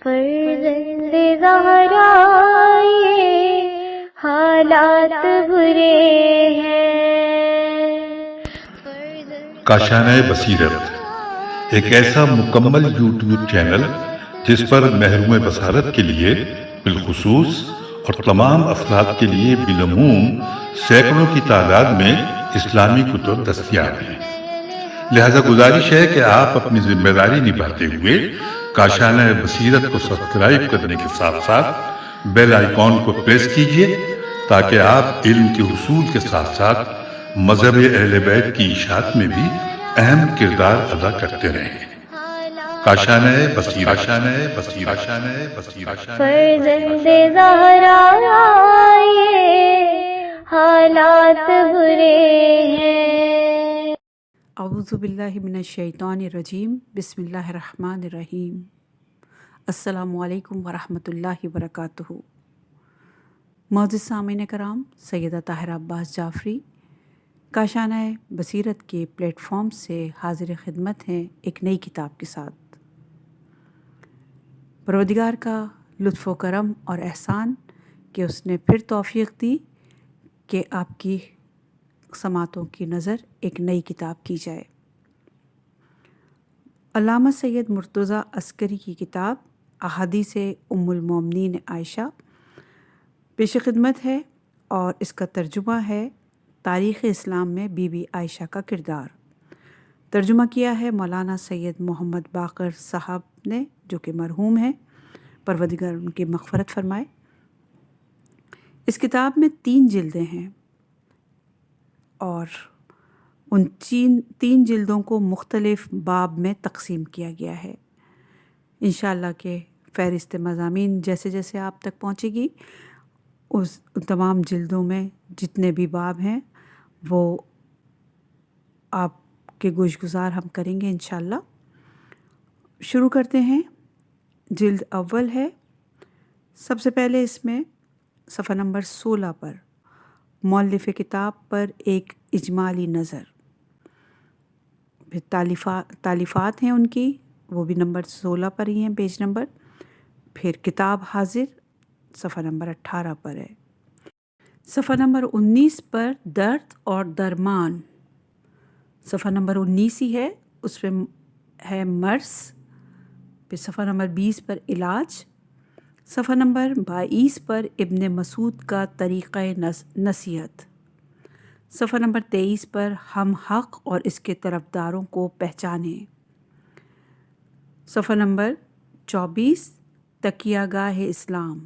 فرزند زہرا یہ حالات برے ہیں۔ کاشانۂ بصیرت ایک ایسا مکمل یوٹیوب چینل جس پر محروم بصارت کے لیے بالخصوص اور تمام افراد کے لیے بالعموم سینکڑوں کی تعداد میں اسلامی کتب دستیاب ہیں۔ لہذا گزارش ہے کہ آپ اپنی ذمہ داری نبھاتے ہوئے کاشانۂ بصیرت کو سبسکرائب کرنے کے ساتھ ساتھ بیل آئیکن کو پریس کیجیے تاکہ آپ علم کے حصول کے ساتھ ساتھ مذہب اہل بیت کی اشاعت میں بھی اہم کردار ادا کرتے رہیں۔ کاشانۂ بصیرت، کاشانۂ بصیرت، کاشانۂ بصیرت۔ فرزند زہرا یہ حالات برے ہیں۔ اعوذ باللہ من الشیطان الرجیم، بسم اللہ الرحمن الرحیم۔ السلام علیکم ورحمۃ اللہ وبرکاتہ۔ معزز سامعین کرام، سیدہ طاہرہ عباس جعفری کاشانۂ بصیرت کے پلیٹ فارم سے حاضر خدمت ہیں ایک نئی کتاب کے ساتھ۔ پروردگار کا لطف و کرم اور احسان کہ اس نے پھر توفیق دی کہ آپ کی سماعتوں کی نظر ایک نئی کتاب کی جائے۔ علامہ سید مرتضیٰ عسکری کی کتاب احادیث ام المومنین عائشہ پیش خدمت ہے، اور اس کا ترجمہ ہے تاریخ اسلام میں بی بی عائشہ کا کردار۔ ترجمہ کیا ہے مولانا سید محمد باقر صاحب نے، جو کہ مرحوم ہیں، پروردگار ان کی مغفرت فرمائے۔ اس کتاب میں 3 جلدیں ہیں، اور ان 3 جلدوں کو مختلف باب میں تقسیم کیا گیا ہے۔ انشاءاللہ کہ فہرست مضامین جیسے جیسے آپ تک پہنچے گی، اس تمام جلدوں میں جتنے بھی باب ہیں وہ آپ کے گوش گزار ہم کریں گے انشاءاللہ۔ شروع کرتے ہیں۔ جلد اول ہے۔ سب سے پہلے اس میں صفحہ نمبر 16 پر مؤلف کتاب پر ایک اجمالی نظر، پھر تالیفات ہیں ان کی، وہ بھی نمبر 16 پر ہی ہیں، پیج نمبر، پھر کتاب حاضر صفحہ نمبر 18 پر ہے۔ صفحہ نمبر 19 پر درد اور درمان، صفحہ نمبر 19 ہی ہے، اس پہ ہے مرض، پھر صفحہ نمبر 20 پر علاج، صفحہ نمبر 22 پر ابن مسعود کا طریقہ نصیحت، صفحہ نمبر 23 پر ہم حق اور اس کے طرفداروں کو پہچانیں، صفحہ نمبر 24 تکیہ گاہ اسلام،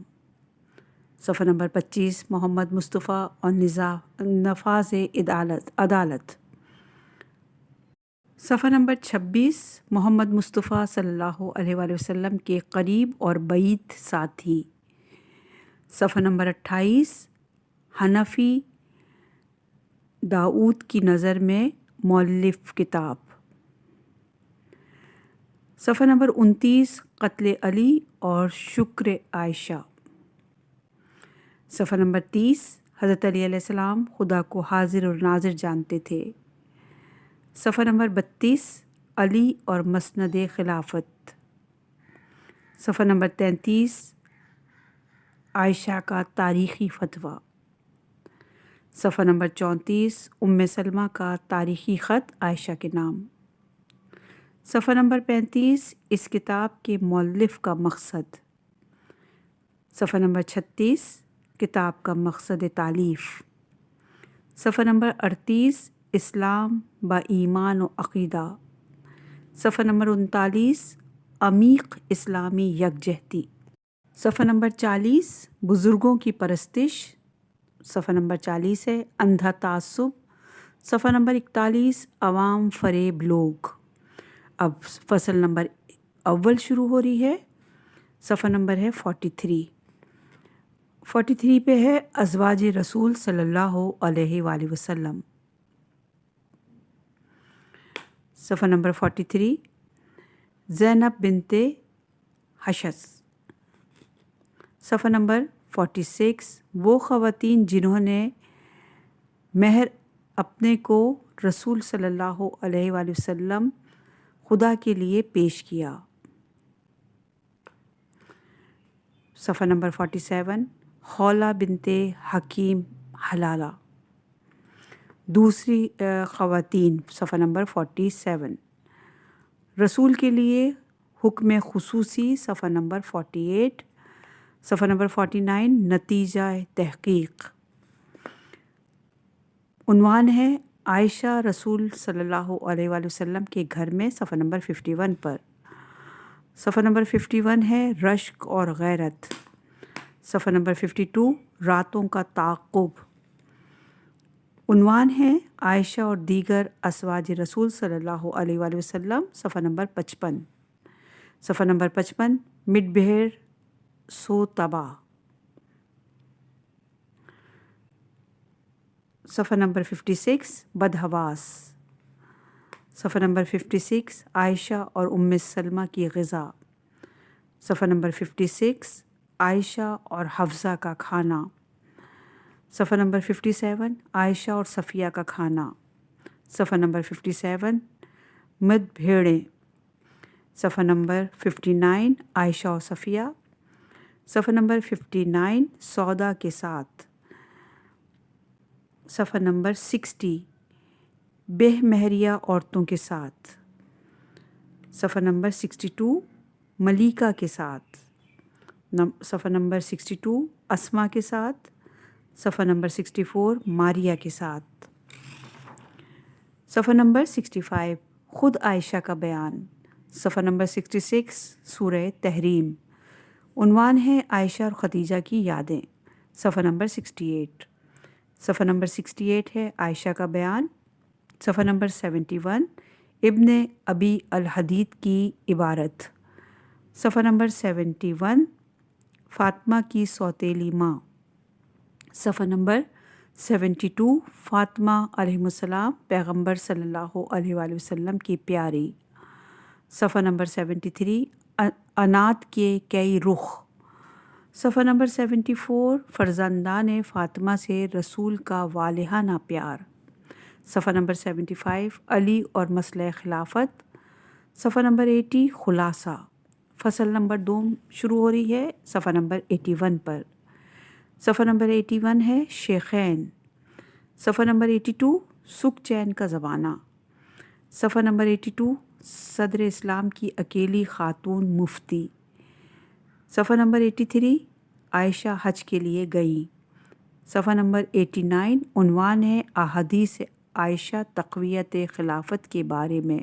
صفحہ نمبر 25 محمد مصطفیٰ اور نفاذ عدالت، صفحہ نمبر 26 محمد مصطفیٰ صلی اللہ علیہ وآلہ وسلم کے قریب اور بعید ساتھی، صفحہ نمبر 28 حنفی داؤد کی نظر میں مؤلف کتاب، صفحہ نمبر 29 قتل علی اور شکر عائشہ، صفحہ نمبر 30 حضرت علی علیہ السلام خدا کو حاضر اور ناظر جانتے تھے، صفحہ نمبر 32 علی اور مسند خلافت، صفحہ نمبر 33 عائشہ کا تاریخی فتویٰ، صفحہ نمبر 34 ام سلمہ کا تاریخی خط عائشہ کے نام، صفحہ نمبر 35 اس کتاب کے مؤلف کا مقصد، صفحہ نمبر 36 کتاب کا مقصد تالیف، صفحہ نمبر 38 اسلام با ایمان و عقیدہ، صفحہ نمبر 39 عمیق اسلامی یکجہتی، صفحہ نمبر 40 بزرگوں کی پرستش، صفحہ نمبر 40 ہے اندھا تعصب، صفحہ نمبر 41 عوام فریب لوگ۔ اب فصل نمبر اول شروع ہو رہی ہے، صفحہ نمبر ہے 43 پہ ہے ازواج رسول صلی اللہ علیہ وآلہ وسلم، صفحہ نمبر 43 زینب بنت حشس، صفحہ نمبر 46 وہ خواتین جنہوں نے مہر اپنے کو رسول صلی اللہ علیہ وآلہ وسلم خدا کے لیے پیش کیا، صفحہ نمبر 47 خولہ بنت حکیم حلالہ، دوسری خواتین، صفحہ نمبر 47 رسول کے لیے حکم خصوصی، صفحہ نمبر 48 صفحہ نمبر 49 نتیجہ تحقیق، عنوان ہے عائشہ رسول صلی اللہ علیہ وآلہ وسلم کے گھر میں، صفحہ نمبر 51 پر، صفحہ نمبر 51 ہے رشک اور غیرت، صفحہ نمبر 52 راتوں کا تعاقب، عنوان ہے عائشہ اور دیگر ازواج رسول صلی اللہ علیہ وآلہ وسلم، صفحہ نمبر 55، صفحہ نمبر 55 مڈ بھیڑ سو تباہ، صفحہ نمبر 56 بدحواس، صفحہ نمبر 56 عائشہ اور ام سلمہ کی غذا، صفحہ نمبر 56 عائشہ اور حفصہ کا کھانا، صفحہ نمبر 57 عائشہ اور صفیہ کا کھانا، صفحہ نمبر 57 مد بھیڑیں، صفحہ نمبر 59 عائشہ اور صفیہ، صفحہ نمبر 59 سودا کے ساتھ، صفحہ نمبر 60 بے مہریہ عورتوں کے ساتھ، صفحہ نمبر 62 ملیکہ کے ساتھ، صفحہ نمبر 62 اسما کے ساتھ، صفحہ نمبر 64 ماریہ کے ساتھ، صفحہ نمبر 65 خود عائشہ کا بیان، صفحہ نمبر 66 سورہ تحریم، عنوان ہے عائشہ اور خدیجہ کی یادیں، صفحہ نمبر 68، صفحہ نمبر 68 ہے عائشہ کا بیان، صفحہ نمبر 71 ابن ابی الحدید کی عبارت، صفحہ نمبر 71 فاطمہ کی سوتیلی ماں، صفحہ نمبر 72 فاطمہ علیہ السلام پیغمبر صلی اللہ علیہ وآلہ وسلم کی پیاری، صفحہ نمبر 73 انات کے کئی رخ، صفحہ نمبر 74 فرزندان فاطمہ سے رسول کا والہانہ پیار، صفحہ نمبر 75 علی اور مسئلہ خلافت، صفحہ نمبر 80 خلاصہ، فصل نمبر 2 شروع ہو رہی ہے صفحہ نمبر 81 پر، صفحہ نمبر 81 ہے شیخین، صفحہ نمبر 82 سکھ چین کا زمانہ، صفحہ نمبر 82 صدر اسلام کی اکیلی خاتون مفتی، صفحہ نمبر 83 عائشہ حج کے لیے گئیں، صفحہ نمبر 89 عنوان ہے احادیث عائشہ تقویت خلافت کے بارے میں،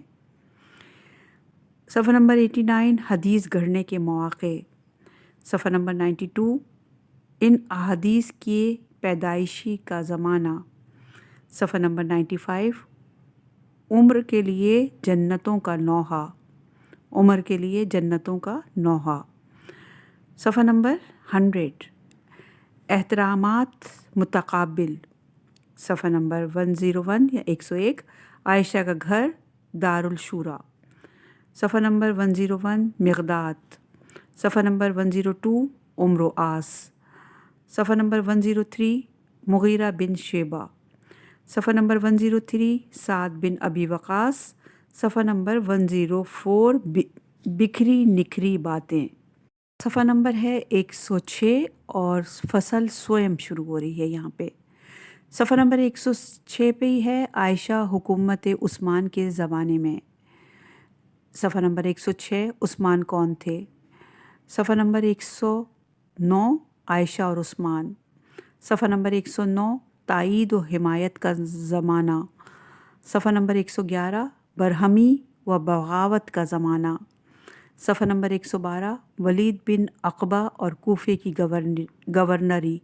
صفحہ نمبر 89 حدیث گھڑنے کے مواقع، صفحہ نمبر 92 ان احادیث کے پیدائشی کا زمانہ، صفحہ نمبر 95 عمر کے لیے جنتوں کا نوحہ، عمر کے لیے جنتوں کا نوحہ، صفحہ نمبر 100 احترامات متقابل، صفحہ نمبر 101 یا 101 عائشہ کا گھر دارالشورا، صفحہ نمبر 101 مقداد، صفحہ نمبر 102 عمر و آس، صفحہ نمبر 103 مغیرہ بن شیبہ، صفحہ نمبر 103 سعد بن ابی وقاص، صفحہ نمبر 104 بکھری نکھری باتیں، صفحہ نمبر ہے 106 اور فصل سوئم شروع ہو رہی ہے یہاں پہ، صفحہ نمبر 106 پہ ہی ہے عائشہ حکومت عثمان کے زمانے میں، صفحہ نمبر 106 عثمان کون تھے، صفحہ نمبر 109 عائشہ اور عثمان، صفحہ نمبر 109 تائید و حمایت کا زمانہ، صفحہ نمبر 111 برہمی و بغاوت کا زمانہ، صفحہ نمبر 112 ولید بن عقبہ اور کوفے کی گورنری،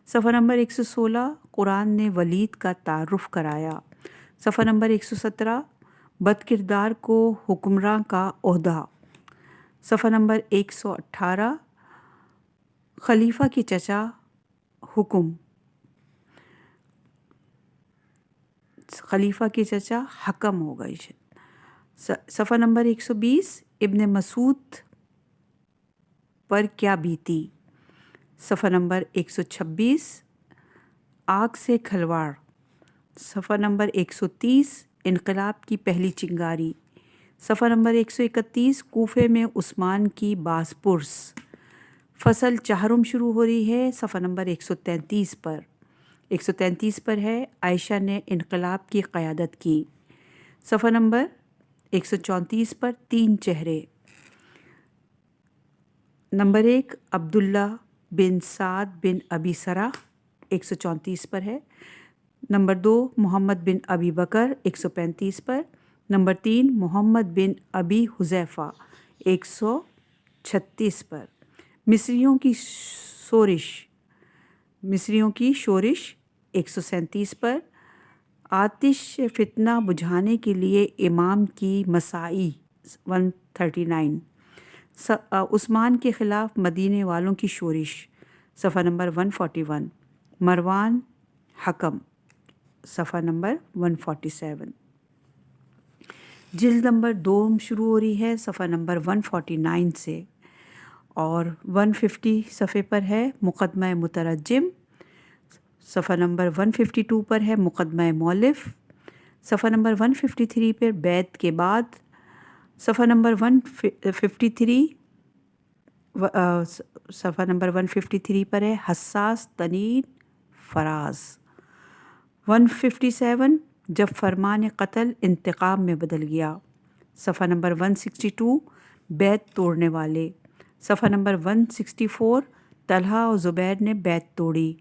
صفحہ نمبر 116 قرآن نے ولید کا تعارف کرایا، صفحہ نمبر 117 بد کردار کو حکمراں کا عہدہ، صفحہ نمبر 118 خلیفہ کے چچا حکم، خلیفہ کے چچا حکم ہوگا، صفحہ نمبر 120 ابن مسعود پر کیا بیتی، صفحہ نمبر 126 آگ سے کھلواڑ، صفحہ نمبر 130 انقلاب کی پہلی چنگاری، صفحہ نمبر 131 کوفے میں عثمان کی باز پرس، فصل چہارم شروع ہو رہی ہے صفحہ نمبر 133 پر. 133 پر ہے عائشہ نے انقلاب کی قیادت کی. صفحہ نمبر 134 پر 3 چہرے. نمبر 1 عبداللہ بن سعد بن ابی سرح 134 پر ہے. نمبر 2 محمد بن ابی بکر 135 پر. نمبر 3 محمد بن ابی حذیفہ 136 پر. مصریوں کی شورش 137 پر. آتش فتنہ بجھانے کے لیے امام کی مساعی 139. عثمان کے خلاف مدینے والوں کی شورش صفحہ نمبر 141. مروان حکم صفحہ نمبر 147. جلد نمبر 2 شروع ہو رہی ہے صفحہ نمبر 149 سے اور 150 صفحے پر ہے مقدمہ مترجم. صفحہ نمبر 152 پر ہے مقدمہ مؤلف. صفحہ نمبر 153 پر بیعت کے بعد. صفحہ نمبر 153 پر ہے حساس ترین فراز. 157 جب فرمان قتل انتقام میں بدل گیا. صفحہ نمبر 162 بیعت توڑنے والے. صفحہ نمبر 164 طلحہ و زبیر نے بیعت توڑی.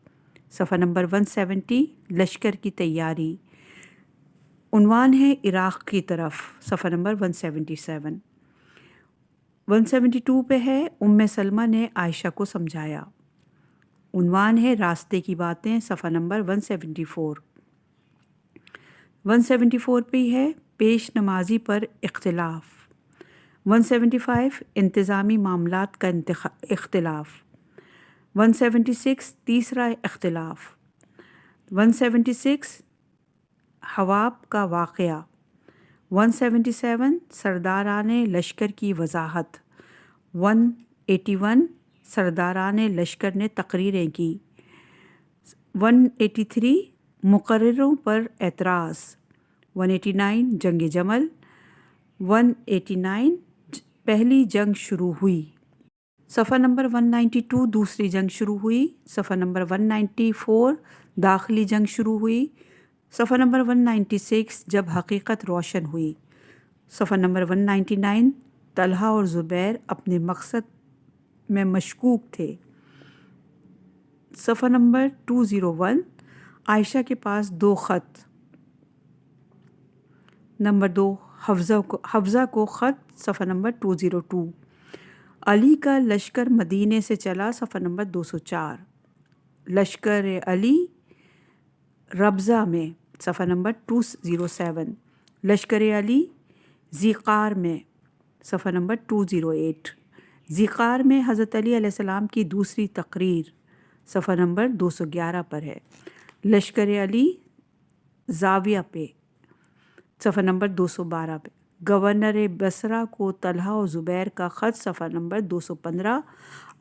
صفحہ نمبر 170 لشکر کی تیاری. عنوان ہے عراق کی طرف. صفحہ نمبر 177. 172 پہ ہے ام سلمہ نے عائشہ کو سمجھایا. عنوان ہے راستے کی باتیں. صفحہ نمبر 174. 174 پہ ہے پیش نمازی پر اختلاف. 175 انتظامی معاملات کا اختلاف. 176 تیسرا اختلاف. 176 حواب کا واقعہ. 177 سرداران لشکر کی وضاحت. 181 سرداران لشکر نے تقریریں کی. 183 مقرروں پر اعتراض. 189 جنگ جمل. 189 پہلی جنگ شروع ہوئی. صفحہ نمبر 192 دوسری جنگ شروع ہوئی. صفحہ نمبر 194 داخلی جنگ شروع ہوئی. صفحہ نمبر 196 جب حقیقت روشن ہوئی. صفحہ نمبر 199 طلحہ اور زبیر اپنے مقصد میں مشکوک تھے. صفحہ نمبر 201 عائشہ کے پاس 2 خط. نمبر 2 حفصہ کو خط. صفحہ نمبر 202 علی کا لشکر مدینے سے چلا. صفحہ نمبر 204 لشکر علی ربضہ میں. صفحہ نمبر 207 لشکر علی ذیقار میں. صفحہ نمبر 208 ذیقار میں حضرت علی علیہ السلام کی دوسری تقریر. صفحہ نمبر 211 پر ہے. لشکر علی زاویہ پہ. صفحہ نمبر 212 پہ گورنر بصرہ کو طلحہ و زبیر کا خط. صفحہ نمبر 215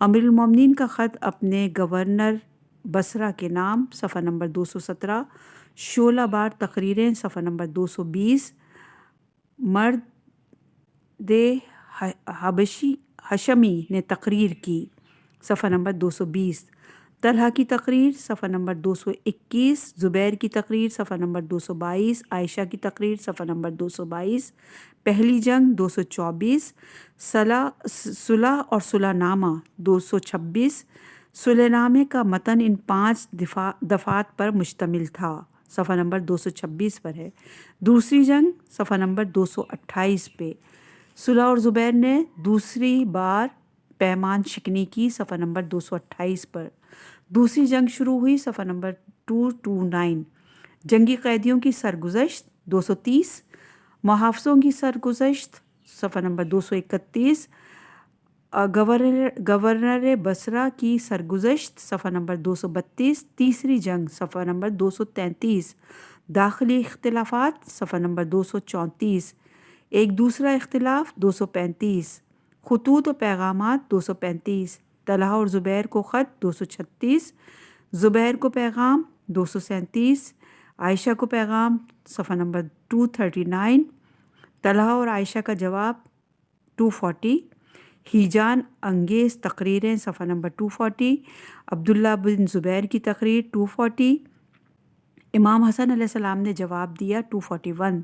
امیر المومنین کا خط اپنے گورنر بصرہ کے نام. صفحہ نمبر 217 شعلہ بار تقریریں. صفحہ نمبر 220 مرد ہشمی نے تقریر کی. صفحہ نمبر 220 طلحہ کی تقریر. صفحہ نمبر 221 زبیر کی تقریر. صفحہ نمبر 222 عائشہ کی تقریر. صفحہ نمبر 222 پہلی جنگ. 224 صلح اور صلح نامہ. 226 صلح نامے کا متن ان 5 دفعات پر مشتمل تھا. صفحہ نمبر 226 پر ہے. دوسری جنگ. صفحہ نمبر 228 پہ صلح اور زبیر نے دوسری بار پیمان شکنی کی. صفحہ نمبر 228 پر دوسری جنگ شروع ہوئی. صفحہ نمبر 229 جنگی قیدیوں کی سرگزشت. 230 محافظوں کی سرگزشت. صفحہ نمبر 231 گورنر بصرہ کی سرگزشت. صفحہ نمبر 232 تیسری جنگ. صفحہ نمبر 233 داخلی اختلافات. صفحہ نمبر 234 ایک دوسرا اختلاف. 235 خطوط و پیغامات. 235 طلحہ اور زبیر کو خط. 236 زبیر کو پیغام. 237 عائشہ کو پیغام. صفحہ نمبر 239 طلحہ اور عائشہ کا جواب. 240 ہیجان انگیز تقریریں صفحہ نمبر 240، عبداللہ بن زبیر کی تقریر 240، امام حسن علیہ السلام نے جواب دیا 241،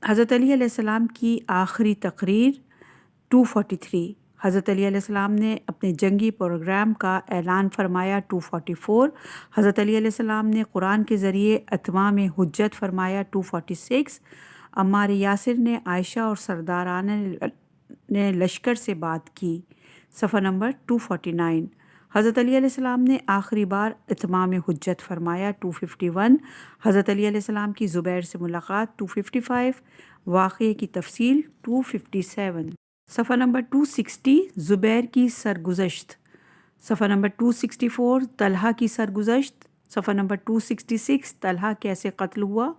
حضرت علی علیہ السلام کی آخری تقریر 243، حضرت علی علیہ السلام نے اپنے جنگی پروگرام کا اعلان فرمایا 244، حضرت علی علیہ السلام نے قرآن کے ذریعے اتمام حجت فرمایا 246، عمار یاسر نے عائشہ اور سرداران نے لشکر سے بات کی صفحہ نمبر 249، حضرت علی علیہ السلام نے آخری بار اتمام حجت فرمایا 251، حضرت علی علیہ السلام کی زبیر سے ملاقات 255، واقعے کی تفصیل 257، صفحہ نمبر 260 زبیر کی سرگزشت، صفحہ نمبر 264 طلحہ کی سرگزشت، صفحہ نمبر 266 طلحہ کیسے قتل ہوا،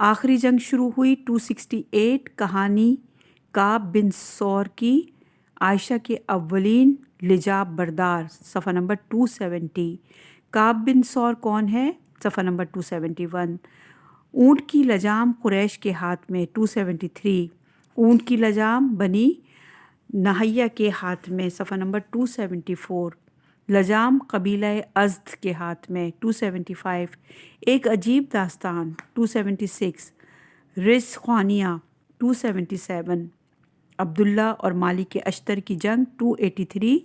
آخری جنگ شروع ہوئی 268 کہانی کعب بن سور کی، عائشہ کے اولین لجاب بردار، صفحہ نمبر 270، کعب بن سور کون ہے، صفحہ نمبر 271، اونٹ کی لجام قریش کے ہاتھ میں 273، اونٹ کی لجام بنی نہیہ کے ہاتھ میں، صفحہ نمبر 274، لجام قبیلہ ازد کے ہاتھ میں 275، ایک عجیب داستان 276، رز خوانیہ 277، عبداللہ اور مالک اشتر کی جنگ 283،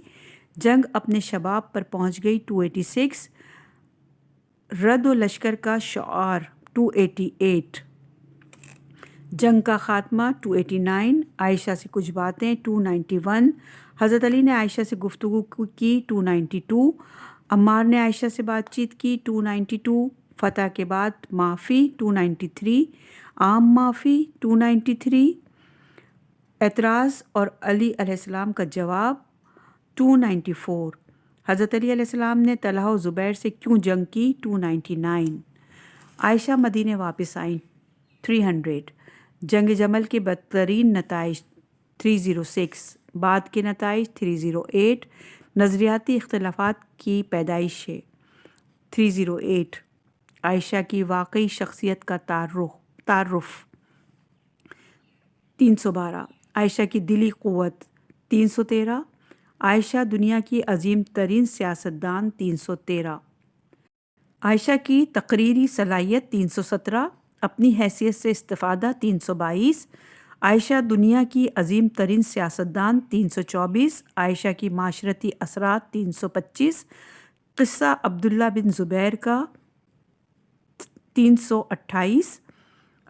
جنگ اپنے شباب پر پہنچ گئی 286، رد و لشکر کا شعار 288، جنگ کا خاتمہ 289، عائشہ سے کچھ باتیں 291، حضرت علی نے عائشہ سے گفتگو کی 292، عمار نے عائشہ سے بات چیت کی 292، فتح کے بعد معافی 293، عام معافی 293، اعتراض اور علی علیہ السلام کا جواب 294، حضرت علی علیہ السلام نے طلحہ و زبیر سے کیوں جنگ کی 299، عائشہ مدینے واپس آئیں 300، جنگ جمل کے بدترین نتائج 306، بعد کے نتائج 308، نظریاتی اختلافات کی پیدائش 308، عائشہ کی واقعی شخصیت کا تعارف 312، عائشہ کی دلی قوت 313، عائشہ دنیا کی عظیم ترین سیاستدان 313، عائشہ کی تقریری صلاحیت 317، اپنی حیثیت سے استفادہ 322، عائشہ دنیا کی عظیم ترین سیاستدان 324، عائشہ کی معاشرتی اثرات 325، قصہ عبداللہ بن زبیر کا 328،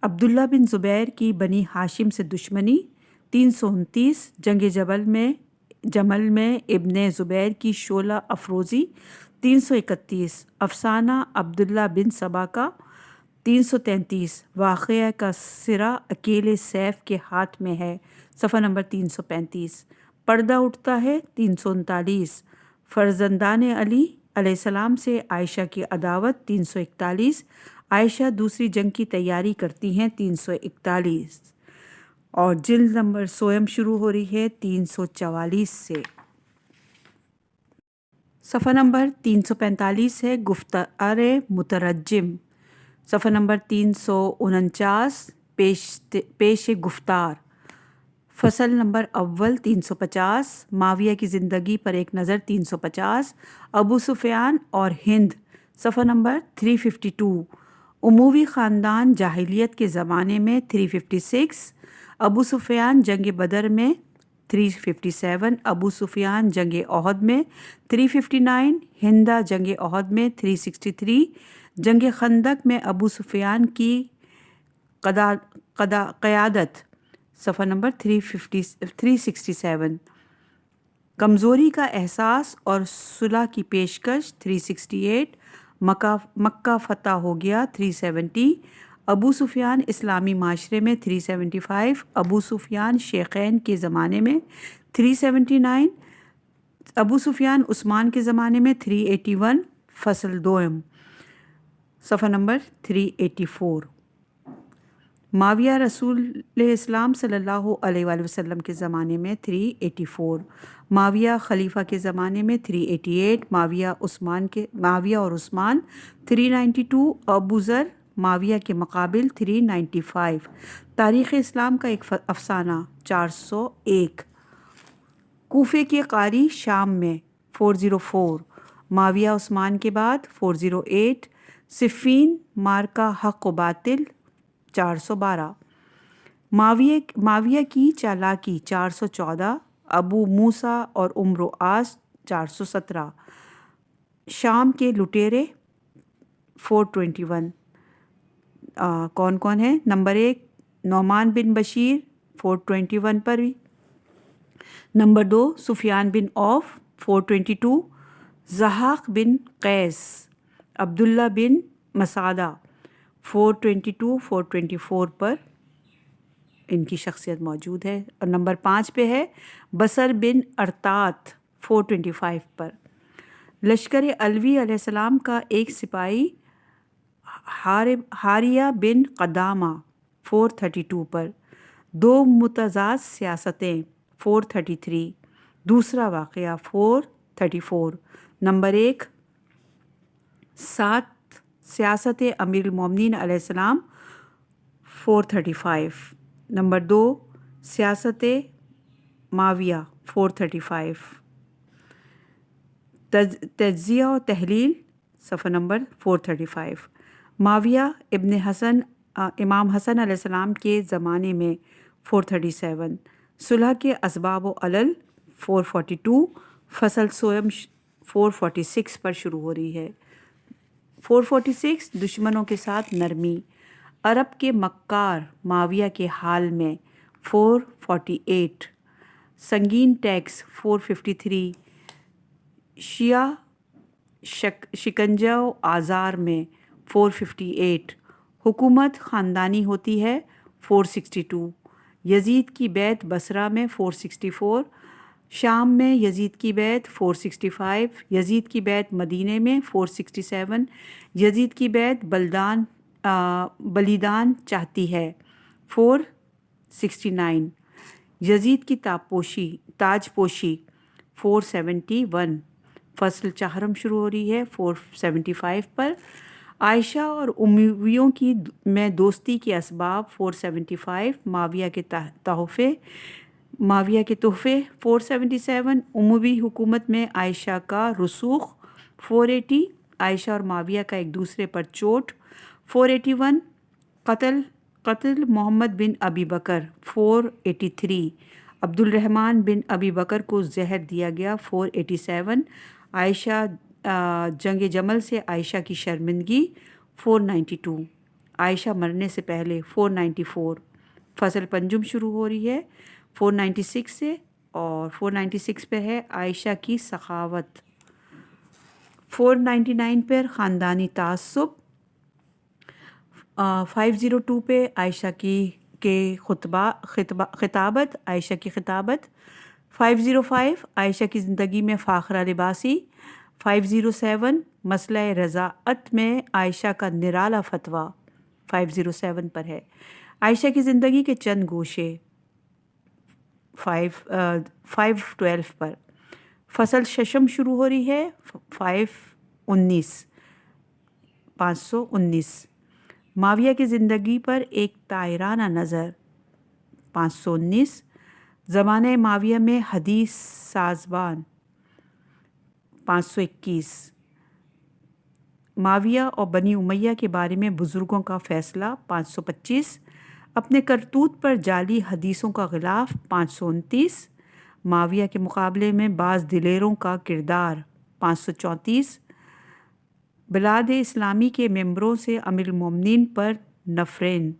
عبداللہ بن زبیر کی بنی ہاشم سے دشمنی 329، جنگ جمل میں ابن زبیر کی شعلہ افروزی 331، افسانہ عبداللہ بن سبا کا 333، واقعہ کا سرا اکیلے سیف کے ہاتھ میں ہے، صفحہ نمبر 335، پردہ اٹھتا ہے 339، فرزندان علی علیہ السلام سے عائشہ کی عداوت 341، عائشہ دوسری جنگ کی تیاری کرتی ہیں 341، اور جلد نمبر سوئم شروع ہو رہی ہے 344 سے، صفحہ نمبر 345 ہے گفتار مترجم، صفحہ نمبر 349 پیش گفتار، فصل نمبر اول 350، معاویہ کی زندگی پر ایک نظر 350، ابو سفیان اور ہند، صفحہ نمبر 352، اموی خاندان جاہلیت کے زمانے میں 356، ابو سفیان جنگ بدر میں 357، ابو سفیان جنگ احد میں 359، ہندہ جنگ احد میں 363، جنگ خندق میں ابو سفیان کی قیادت، صفحہ نمبر 367، کمزوری کا احساس اور صلح کی پیشکش 368، مکہ فتح ہو گیا 370، ابو سفیان اسلامی معاشرے میں 375، ابو سفیان شیخین کے زمانے میں 379، ابو سفیان عثمان کے زمانے میں 381، فصل دوم، صفحہ نمبر 384، معاویہ رسول اسلام صلی اللہ علیہ وآلہ وسلم کے زمانے میں 384، معاویہ خلیفہ کے زمانے میں 388، معاویہ اور عثمان 392، ابو ذر معاویہ کے مقابل 395، تاریخ اسلام کا ایک افسانہ 401، کوفے کے قاری شام میں 404، معاویہ عثمان کے بعد 408، صفین مارکہ حق و باطل 412، معاویہ کی چالاکی 414، ابو موسیٰ اور عمرو عاص 417، شام کے لٹیرے 421۔ کون کون ہیں؟ نمبر 1 نعمان بن بشیر 421 پر بھی، نمبر 2 سفیان بن عوف 422، ضحاک بن قیس، عبداللہ بن مسعدہ 422 424 پر ان کی شخصیت موجود ہے، اور نمبر 5 پہ ہے بصر بن ارطاط 425 پر۔ لشکر علوی علیہ السلام کا ایک سپاہی حاریہ بن قدامہ 432 پر، 2 متضاد سیاستیں 433، دوسرا واقعہ 434، نمبر 1 7 سیاست امیر المومنین علیہ السلام 435، نمبر 2 سیاست معاویہ 435، تجزیہ و تحلیل صفحہ نمبر 435، معاویہ ابن حسن امام حسن علیہ السلام کے زمانے میں 437، صلح کے اسباب و علل 442، فصل سوئم 446 پر شروع ہو رہی ہے۔ 446 دشمنوں کے ساتھ نرمی، عرب کے مکار معاویہ کے حال میں 448، سنگین ٹیکس 453، شیعہ شکنجہ و آزار میں 458، حکومت خاندانی ہوتی ہے 462، یزید کی بیعت بصرہ میں 464، شام میں یزید کی بیعت 465، یزید کی بیعت مدینے میں 467، یزید کی بیعت بلیدان چاہتی ہے 469، یزید کی تاج پوشی 471، فصل چہرم شروع ہو رہی ہے 475 پر، عائشہ اور امیویوں کی میں دوستی کے اسباب 475، معاویہ کے تحفے 477، اموی حکومت میں عائشہ کا رسوخ 480، عائشہ اور معاویہ کا ایک دوسرے پر چوٹ 481، قتل محمد بن ابی بکر 483، عبد الرحمن بن ابی بکر کو زہر دیا گیا 487، عائشہ جنگ جمل سے عائشہ کی شرمندگی 492، عائشہ مرنے سے پہلے 494، فصل پنجم شروع ہو رہی ہے 496 سے، اور 496 پہ ہے عائشہ کی سخاوت، 499 پر خاندانی تعصب، 502 پہ عائشہ کی خطابت، عائشہ کی خطابت، 505 عائشہ کی زندگی میں فاخرہ لباسی، 507 مسئلہ رضاعت میں عائشہ کا نرالا فتویٰ 507 پر ہے، عائشہ کی زندگی کے چند گوشے 512 پر، فصل ششم شروع ہو رہی ہے 519، معاویہ کی زندگی پر ایک طائرانہ نظر 519، زمانہ معاویہ میں حدیث سازبان 521، معاویہ اور بنی امیہ کے بارے میں بزرگوں کا فیصلہ 525، اپنے کرتوت پر جعلی حدیثوں کا غلاف 529، معاویہ کے مقابلے میں بعض دلیروں کا کردار 534، بلاد اسلامی کے ممبروں سے امیر المومنین پر نفرین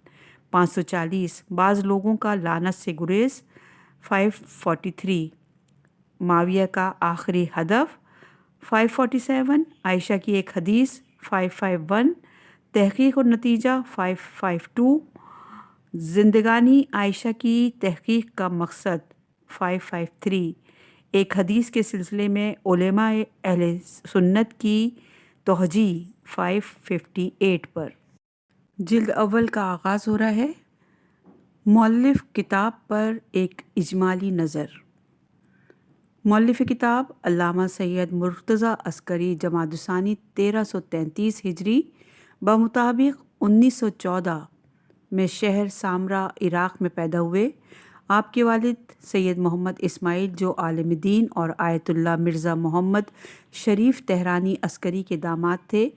540، بعض لوگوں کا لعنت سے گریز 543، معاویہ کا آخری ہدف 547، عائشہ کی ایک حدیث 551، تحقیق اور نتیجہ 552، زندگانی عائشہ کی تحقیق کا مقصد 553، ایک حدیث کے سلسلے میں علماء اہل سنت کی توجیہ 558 پر۔ جلد اول کا آغاز ہو رہا ہے۔ مؤلف کتاب پر ایک اجمالی نظر۔ مؤلف کتاب علامہ سید مرتضیٰ عسکری جمادی الثانی 1333 ہجری بمطابق 1914 میں شہر سامرا عراق میں پیدا ہوئے۔ آپ کے والد سید محمد اسماعیل جو عالم دین اور آیت اللہ مرزا محمد شریف تہرانی عسکری کے داماد تھے،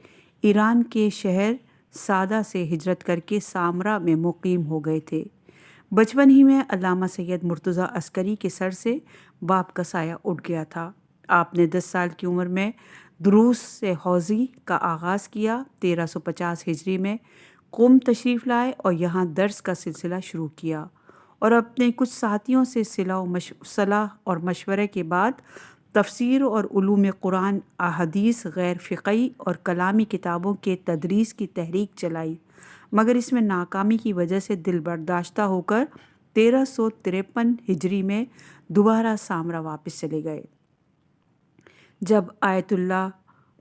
ایران کے شہر سادہ سے ہجرت کر کے سامرا میں مقیم ہو گئے تھے۔ بچپن ہی میں علامہ سید مرتضیٰ عسکری کے سر سے باپ کا سایہ اٹھ گیا تھا۔ آپ نے 10 سال کی عمر میں دروس سے حوزی کا آغاز کیا۔ 1350 ہجری میں قم تشریف لائے اور یہاں درس کا سلسلہ شروع کیا اور اپنے کچھ ساتھیوں سے صلاح اور مشورے کے بعد تفسیر اور علوم قرآن، احادیث، غیر فقہی اور کلامی کتابوں کے تدریس کی تحریک چلائی، مگر اس میں ناکامی کی وجہ سے دل برداشتہ ہو کر 1353 ہجری میں دوبارہ سامرا واپس چلے گئے۔ جب آیت اللہ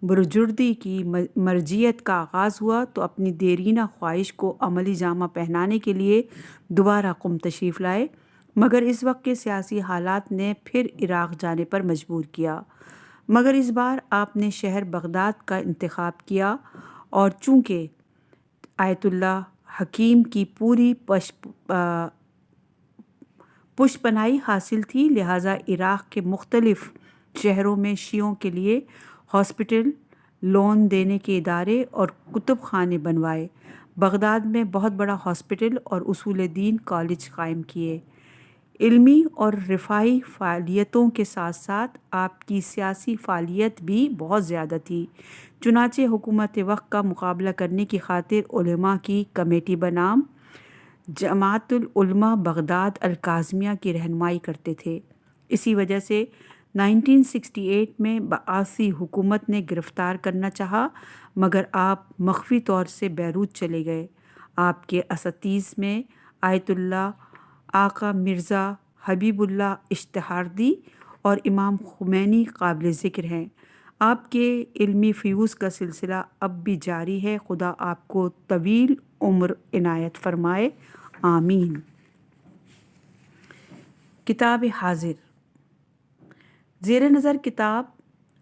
برجردی کی مرجعیت کا آغاز ہوا تو اپنی دیرینہ خواہش کو عملی جامہ پہنانے کے لیے دوبارہ قم تشریف لائے، مگر اس وقت کے سیاسی حالات نے پھر عراق جانے پر مجبور کیا، مگر اس بار آپ نے شہر بغداد کا انتخاب کیا، اور چونکہ آیت اللہ حکیم کی پوری پشپناہی حاصل تھی، لہٰذا عراق کے مختلف شہروں میں شیعوں کے لیے ہاسپٹل، لون دینے کے ادارے اور کتب خانے بنوائے۔ بغداد میں بہت بڑا ہاسپٹل اور اصول دین کالج قائم کیے۔ علمی اور رفاہی فعالیتوں کے ساتھ ساتھ آپ کی سیاسی فعالیت بھی بہت زیادہ تھی، چنانچہ حکومت وقت کا مقابلہ کرنے کی خاطر علماء کی کمیٹی بنام جماعت العلماء بغداد الکاظمیہ کی رہنمائی کرتے تھے۔ اسی وجہ سے 1968 میں بعثی حکومت نے گرفتار کرنا چاہا، مگر آپ مخفی طور سے بیروت چلے گئے۔ آپ کے اساتذہ میں آیت اللہ آقا مرزا حبیب اللہ اشتہاردی اور امام خمینی قابل ذکر ہیں۔ آپ کے علمی فیوز کا سلسلہ اب بھی جاری ہے۔ خدا آپ کو طویل عمر عنایت فرمائے، آمین۔ کتاب حاضر زیر نظر کتاب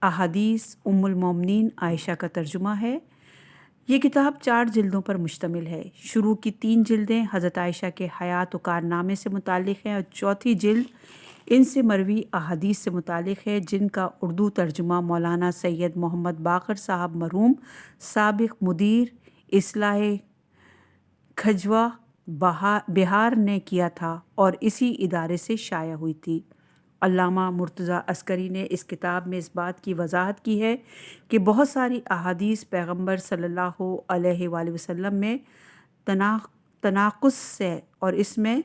احادیث ام المومنین عائشہ کا ترجمہ ہے۔ یہ کتاب 4 جلدوں پر مشتمل ہے۔ شروع کی 3 جلدیں حضرت عائشہ کے حیات و کارنامے سے متعلق ہیں اور چوتھی جلد ان سے مروی احادیث سے متعلق ہے، جن کا اردو ترجمہ مولانا سید محمد باقر صاحب مرحوم سابق مدیر اصلاح کھجواں بہار نے کیا تھا اور اسی ادارے سے شائع ہوئی تھی۔ علامہ مرتضیٰ عسکری نے اس کتاب میں اس بات کی وضاحت کی ہے کہ بہت ساری احادیث پیغمبر صلی اللہ علیہ وآلہ وسلم میں تناقض سے اور اس میں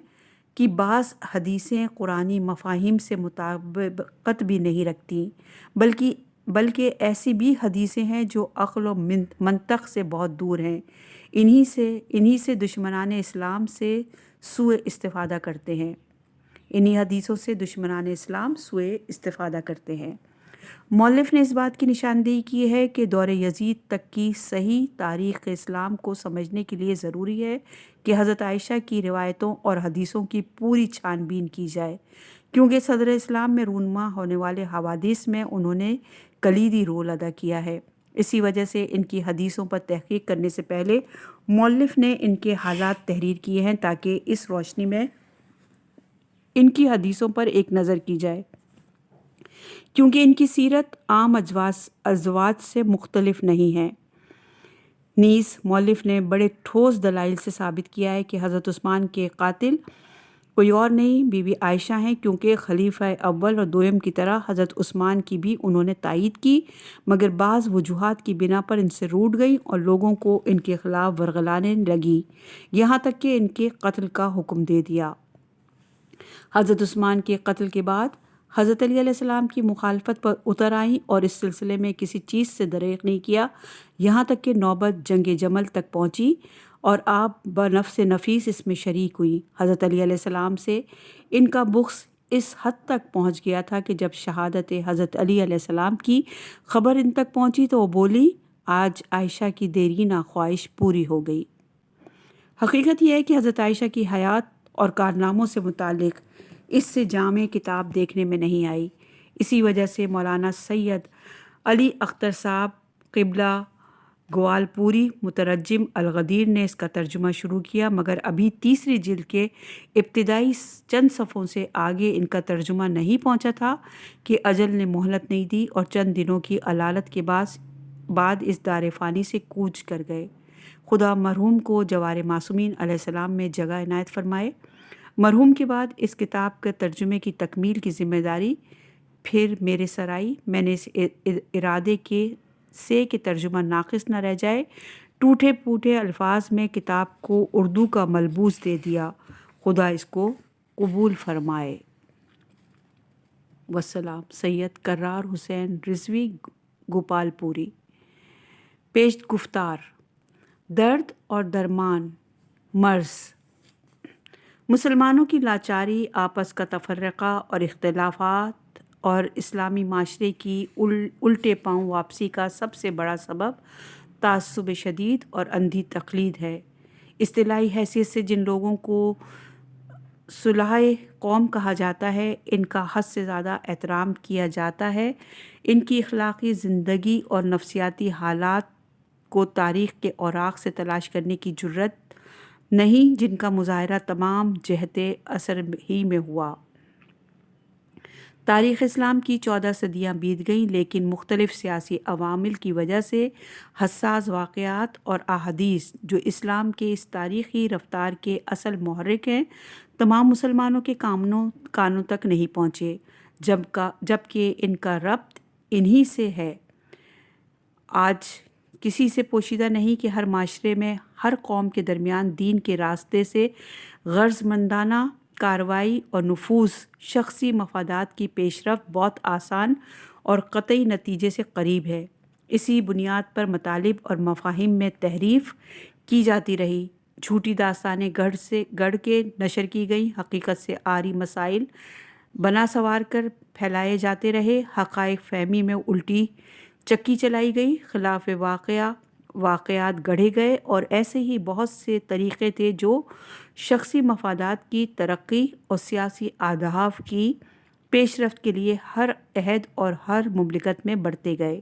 کی بعض حدیثیں قرآنی مفاہیم سے مطابقت بھی نہیں رکھتی، بلکہ ایسی بھی حدیثیں ہیں جو عقل و منطق سے بہت دور ہیں۔ انہی سے دشمنان اسلام سے سوء استفادہ کرتے ہیں۔ انہی حدیثوں سے دشمنان اسلام سوء استفادہ کرتے ہیں۔ مؤلف نے اس بات کی نشاندہی کی ہے کہ دور یزید تک کی صحیح تاریخ اسلام کو سمجھنے کے لیے ضروری ہے کہ حضرت عائشہ کی روایتوں اور حدیثوں کی پوری چھان بین کی جائے، کیونکہ صدر اسلام میں رونما ہونے والے حوادث میں انہوں نے کلیدی رول ادا کیا ہے۔ اسی وجہ سے ان کی حدیثوں پر تحقیق کرنے سے پہلے مؤلف نے ان کے حالات تحریر کیے ہیں تاکہ اس روشنی میں ان کی حدیثوں پر ایک نظر کی جائے، کیونکہ ان کی سیرت عام ازواج سے مختلف نہیں ہے۔ نیز مؤلف نے بڑے ٹھوس دلائل سے ثابت کیا ہے کہ حضرت عثمان کے قاتل کوئی اور نہیں بی بی عائشہ ہیں، کیونکہ خلیفہ اول اور دوم کی طرح حضرت عثمان کی بھی انہوں نے تائید کی، مگر بعض وجوہات کی بنا پر ان سے روٹھ گئی اور لوگوں کو ان کے خلاف ورغلانے لگی، یہاں تک کہ ان کے قتل کا حکم دے دیا۔ حضرت عثمان کے قتل کے بعد حضرت علی علیہ السلام کی مخالفت پر اتر آئیں اور اس سلسلے میں کسی چیز سے دریغ نہیں کیا، یہاں تک کہ نوبت جنگ جمل تک پہنچی اور آپ بنفس نفیس اس میں شریک ہوئی۔ حضرت علی علیہ السلام سے ان کا بغض اس حد تک پہنچ گیا تھا کہ جب شہادت حضرت علی علیہ السلام کی خبر ان تک پہنچی تو وہ بولی، آج عائشہ کی دیرینہ خواہش پوری ہو گئی۔ حقیقت یہ ہے کہ حضرت عائشہ کی حیات اور کارناموں سے متعلق اس سے جامع کتاب دیکھنے میں نہیں آئی۔ اسی وجہ سے مولانا سید علی اختر صاحب قبلہ گوالپوری مترجم الغدیر نے اس کا ترجمہ شروع کیا، مگر ابھی تیسری جلد کے ابتدائی چند صفحوں سے آگے ان کا ترجمہ نہیں پہنچا تھا کہ اجل نے مہلت نہیں دی اور چند دنوں کی علالت کے بعد اس دار فانی سے کوچ کر گئے۔ خدا مرحوم کو جوار معصومین علیہ السلام میں جگہ عنایت فرمائے۔ مرحوم کے بعد اس کتاب کے ترجمے کی تکمیل کی ذمہ داری پھر میرے سر آئی۔ میں نے اس ارادے سے کہ ترجمہ ناقص نہ رہ جائے، ٹوٹے پھوٹے الفاظ میں کتاب کو اردو کا ملبوس دے دیا۔ خدا اس کو قبول فرمائے۔ والسلام۔ سید کرار حسین رضوی، گوپال پوری۔ پیش گفتار۔ درد اور درمان، مرض۔ مسلمانوں کی لاچاری، آپس کا تفرقہ اور اختلافات اور اسلامی معاشرے کی الٹے پاؤں واپسی کا سب سے بڑا سبب تعصب شدید اور اندھی تقلید ہے۔ اصطلاحی حیثیت سے جن لوگوں کو صلحائے قوم کہا جاتا ہے، ان کا حد سے زیادہ احترام کیا جاتا ہے۔ ان کی اخلاقی زندگی اور نفسیاتی حالات کو تاریخ کے اوراق سے تلاش کرنے کی جرت نہیں، جن کا مظاہرہ تمام جہت عصر ہی میں ہوا۔ تاریخ اسلام کی 14 صدیاں بیت گئیں، لیکن مختلف سیاسی عوامل کی وجہ سے حساس واقعات اور احادیث جو اسلام کے اس تاریخی رفتار کے اصل محرک ہیں، تمام مسلمانوں کے کانوں تک نہیں پہنچے، جبکہ ان کا ربط انہی سے ہے۔ آج کسی سے پوشیدہ نہیں کہ ہر معاشرے میں ہر قوم کے درمیان دین کے راستے سے غرض مندانہ کارروائی اور نفوذ شخصی مفادات کی پیش رفت بہت آسان اور قطعی نتیجے سے قریب ہے۔ اسی بنیاد پر مطالب اور مفاہیم میں تحریف کی جاتی رہی، جھوٹی داستانیں گڑھ کے نشر کی گئیں، حقیقت سے عاری مسائل بنا سوار کر پھیلائے جاتے رہے، حقائق فہمی میں الٹی چکی چلائی گئی، خلاف واقعات گڑھے گئے، اور ایسے ہی بہت سے طریقے تھے جو شخصی مفادات کی ترقی اور سیاسی اہداف کی پیش رفت کے لیے ہر عہد اور ہر مملکت میں بڑھتے گئے۔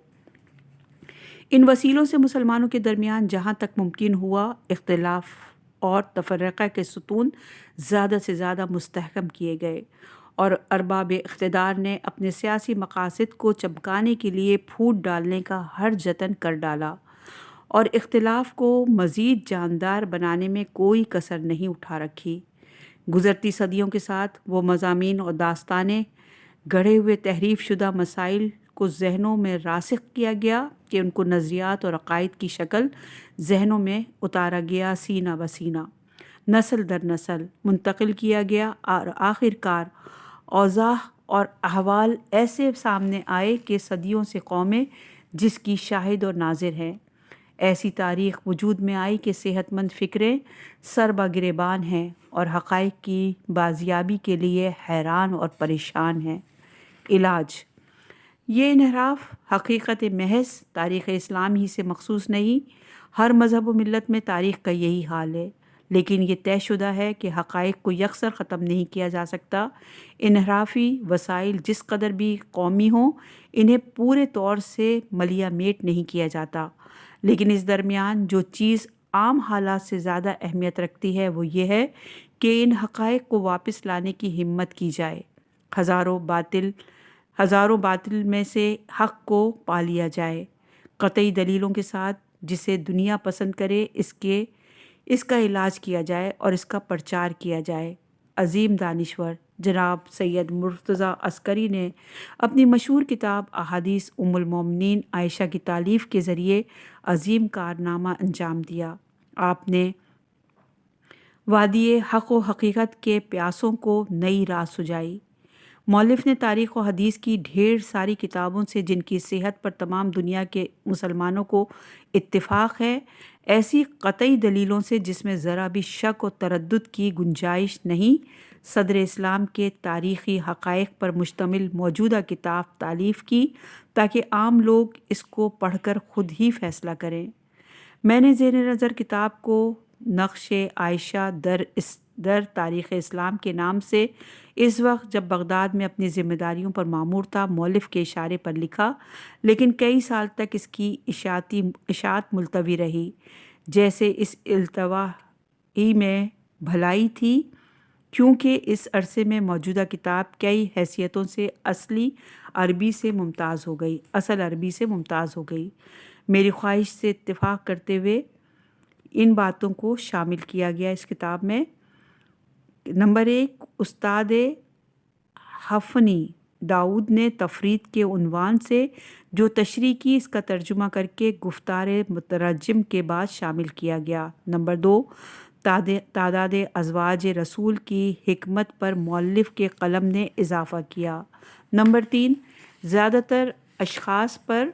ان وسیلوں سے مسلمانوں کے درمیان جہاں تک ممکن ہوا اختلاف اور تفرقہ کے ستون زیادہ سے زیادہ مستحکم کیے گئے، اور ارباب اقتدار نے اپنے سیاسی مقاصد کو چمکانے کے لیے پھوٹ ڈالنے کا ہر جتن کر ڈالا، اور اختلاف کو مزید جاندار بنانے میں کوئی کسر نہیں اٹھا رکھی۔ گزرتی صدیوں کے ساتھ وہ مضامین اور داستانیں گڑھے ہوئے تحریف شدہ مسائل کو ذہنوں میں راسخ کیا گیا کہ ان کو نظریات اور عقائد کی شکل ذہنوں میں اتارا گیا، سینہ بسینہ نسل در نسل منتقل کیا گیا، اور آخر کار اوضاع اور احوال ایسے سامنے آئے کہ صدیوں سے قومیں جس کی شاہد اور ناظر ہیں، ایسی تاریخ وجود میں آئی کہ صحت مند فکریں سربا گریبان ہیں اور حقائق کی بازیابی کے لیے حیران اور پریشان ہیں۔ علاج: یہ انحراف حقیقت محض تاریخ اسلام ہی سے مخصوص نہیں، ہر مذہب و ملت میں تاریخ کا یہی حال ہے، لیکن یہ طے شدہ ہے کہ حقائق کو یکسر ختم نہیں کیا جا سکتا۔ انحرافی وسائل جس قدر بھی قومی ہوں، انہیں پورے طور سے ملیا میٹ نہیں کیا جاتا، لیکن اس درمیان جو چیز عام حالات سے زیادہ اہمیت رکھتی ہے وہ یہ ہے کہ ان حقائق کو واپس لانے کی ہمت کی جائے، ہزاروں باطل میں سے حق کو پا لیا جائے، قطعی دلیلوں کے ساتھ، جسے دنیا پسند کرے اس کا علاج کیا جائے اور اس کا پرچار کیا جائے۔ عظیم دانشور جناب سید مرتضیٰ عسکری نے اپنی مشہور کتاب احادیث ام المومنین عائشہ کی تالیف کے ذریعے عظیم کارنامہ انجام دیا۔ آپ نے وادی حق و حقیقت کے پیاسوں کو نئی راہ سجائی۔ مؤلف نے تاریخ و حدیث کی ڈھیر ساری کتابوں سے، جن کی صحت پر تمام دنیا کے مسلمانوں کو اتفاق ہے، ایسی قطعی دلیلوں سے جس میں ذرا بھی شک و تردد کی گنجائش نہیں، صدر اسلام کے تاریخی حقائق پر مشتمل موجودہ کتاب تالیف کی تاکہ عام لوگ اس کو پڑھ کر خود ہی فیصلہ کریں۔ میں نے زیر نظر کتاب کو نقش عائشہ در تاریخ اسلام کے نام سے اس وقت جب بغداد میں اپنی ذمہ داریوں پر مامور تھا، مؤلف کے اشارے پر لکھا، لیکن کئی سال تک اس کی اشاعت ملتوی رہی۔ جیسے اس التوا ہی میں بھلائی تھی، کیونکہ اس عرصے میں موجودہ کتاب کئی حیثیتوں سے اصل عربی سے ممتاز ہو گئی۔ میری خواہش سے اتفاق کرتے ہوئے ان باتوں کو شامل کیا گیا اس کتاب میں۔ نمبر 1، استاد حفنی داؤد نے تفرید کے عنوان سے جو تشریح کی، اس کا ترجمہ کر کے گفتار مترجم کے بعد شامل کیا گیا۔ نمبر 2، تعداد ازواج رسول کی حکمت پر مؤلف کے قلم نے اضافہ کیا۔ نمبر 3، زیادہ تر اشخاص پر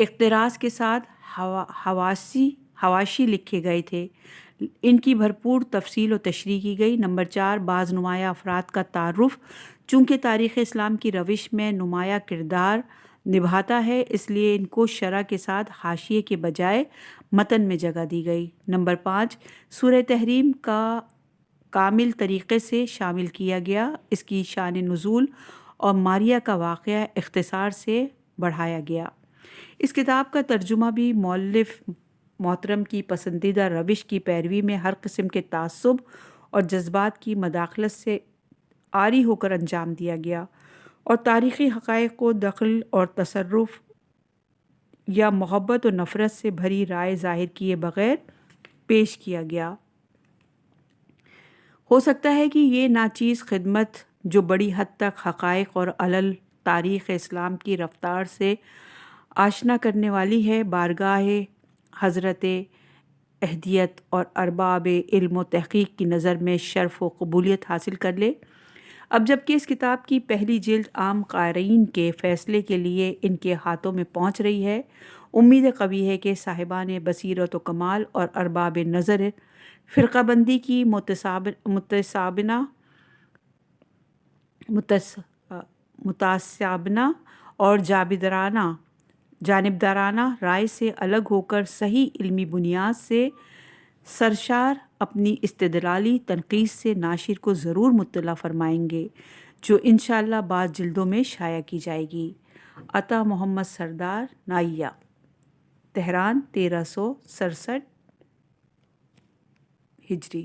اقتراض کے ساتھ حواشی لکھے گئے تھے، ان کی بھرپور تفصیل و تشریح کی گئی۔ نمبر 4، بعض نمایاں افراد کا تعارف، چونکہ تاریخ اسلام کی روش میں نمایاں کردار نبھاتا ہے، اس لیے ان کو شرح کے ساتھ حاشیے کے بجائے متن میں جگہ دی گئی۔ نمبر 5، سورہ تحریم کا کامل طریقے سے شامل کیا گیا، اس کی شان نزول اور ماریہ کا واقعہ اختصار سے بڑھایا گیا۔ اس کتاب کا ترجمہ بھی مؤلف محترم کی پسندیدہ روش کی پیروی میں ہر قسم کے تعصب اور جذبات کی مداخلت سے عاری ہو کر انجام دیا گیا، اور تاریخی حقائق کو دخل اور تصرف یا محبت و نفرت سے بھری رائے ظاہر کیے بغیر پیش کیا گیا۔ ہو سکتا ہے کہ یہ ناچیز خدمت، جو بڑی حد تک حقائق اور علل تاریخ اسلام کی رفتار سے آشنا کرنے والی ہے، بارگاہ حضرت اہدیت اور ارباب علم و تحقیق کی نظر میں شرف و قبولیت حاصل کر لے۔ اب جب کہ اس کتاب کی پہلی جلد عام قارئین کے فیصلے کے لیے ان کے ہاتھوں میں پہنچ رہی ہے، امید قوی ہے کہ صاحبان بصیرت و کمال اور ارباب نظر فرقہ بندی کی متعصبانہ اور جانبدارانہ رائے سے الگ ہو کر صحیح علمی بنیاد سے سرشار اپنی استدلالی تنقید سے ناشر کو ضرور مطلع فرمائیں گے، جو انشاءاللہ بعض جلدوں میں شائع کی جائے گی۔ عطا محمد سردار نائیہ، تہران، 1367 ہجری۔